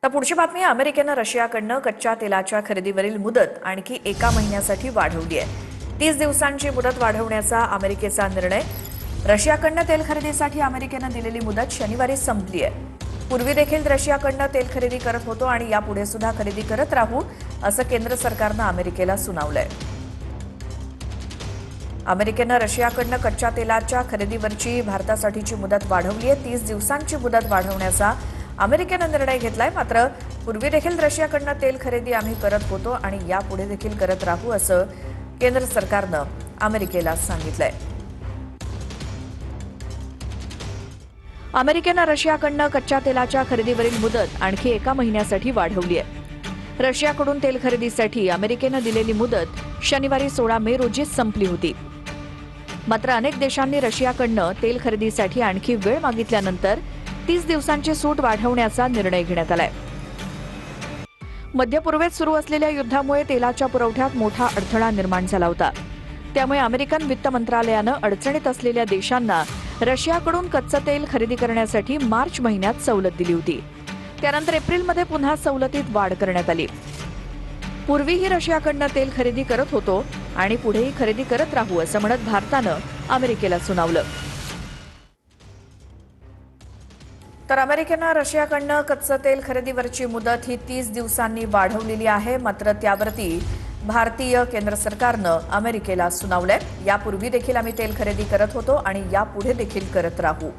तर पुढची बातमी अमेरिकेनं रशियाकडनं कच्च्या तेलाच्या खरेदीवरील मुदत आणखी 1 महिन्यासाठी वाढवली आहे। 30 दिवसांची मुदत वाढवण्याचा अमेरिकेचा निर्णय। रशियाकडनं तेल खरेदीसाठी अमेरिकेनं दिलेली मुदत शनिवारी संपली आहे। पूर्वी देखील रशियाकडनं तेल खरेदी करत होतो आणि यापुढे सुद्धा खरेदी करत राहू असं केंद्र सरकारनं अमेरिकेला सुनावलंय। अमेरिकेनं रशियाकडनं कच्च्या तेलाच्या खरेदीवरची भारतासाठीची मुदत वाढवली आहे। 30 दिवसांची मुदत वाढवण्याचा अमेरिकेनं निर्णय घेतलाय। मात्र पूर्वी देखील रशियाकडनं तेल खरेदी आम्ही करत होतो आणि यापुढे देखील करत राहू असं केंद्र सरकारनं अमेरिकेला सांगितलंय। अमेरिकेनं रशियाकडनं कच्च्या तेलाच्या खरेदीवरील मुदत आणखी 1 महिन्यासाठी वाढवली आहे। रशियाकडून तेल खरेदीसाठी अमेरिकेनं दिलेली मुदत शनिवारी 16 मे रोजीच संपली होती। मात्र अनेक देशांनी रशियाकडनं तेल खरेदीसाठी आणखी वेळ मागितल्यानंतर 30 दिवसांची सूट वाढवण्याचा निर्णय घेण्यात आलाय। मध्य पूर्वेत सुरू असलेल्या युद्धामुळे तेलाच्या पुरवठ्यात मोठा अडथळा निर्माण झाला होता। त्यामुळे अमेरिकन वित्त मंत्रालयानं अडचणीत असलेल्या देशांना रशियाकडून कच्चं तेल खरेदी करण्यासाठी मार्च महिन्यात सवलत दिली होती। त्यानंतर एप्रिलमध्ये पुन्हा सवलतीत वाढ करण्यात आली। पूर्वीही रशियाकडनं तेल खरेदी करत होतो आणि पुढेही खरेदी करत राहू असं म्हणत भारतानं अमेरिकेला सुनावलं। तर अमेरिकेनं रशियाकडनं कच्चं तेल खरेदीवरची मुदत ही 30 दिवसांनी वाढवलेली आहे। मात्र त्यावरती भारतीय केंद्र सरकारनं अमेरिकेला सुनावलंय। यापूर्वी देखील आम्ही तेल खरेदी करत होतो आणि यापुढे देखील करत राहू।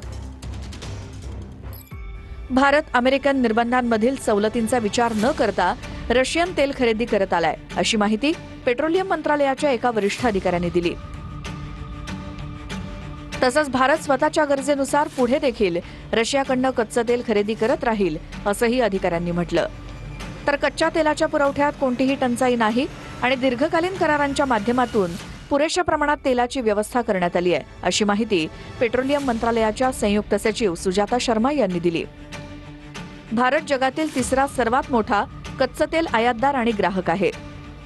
भारत अमेरिकन निर्बंधांमधील सवलतींचा विचार न करता रशियन तेल खरेदी करत आलाय, अशी माहिती पेट्रोलियम मंत्रालयाच्या एका वरिष्ठ अधिकाऱ्याने दिली। तसंच भारत स्वतःच्या गरजेनुसार पुढे देखील रशियाकडनं कच्चं तेल खरेदी करत राहील असंही अधिकाऱ्यांनी म्हटलं। तर कच्च्या तेलाच्या पुरवठ्यात कोणतीही टंचाई नाही आणि दीर्घकालीन करारांच्या माध्यमातून पुरेशा प्रमाणात तेलाची व्यवस्था करण्यात आली आहे, अशी माहिती पेट्रोलियम मंत्रालयाच्या संयुक्त सचिव सुजाता शर्मा यांनी दिली। भारत जगातील तिसरा सर्वात मोठा कच्चं तेल आयातदार आणि ग्राहक आहे।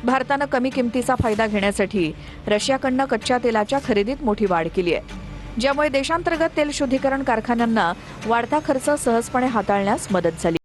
भारतानं कमी किमतीचा फायदा घेण्यासाठी रशियाकडनं कच्च्या तेलाच्या खरेदीत मोठी वाढ केली आहे, ज्यामुळे देशांतर्गत तेल शुद्धीकरण कारखान्यांना वाढता खर्च सहजपणे हाताळण्यास मदत झाली।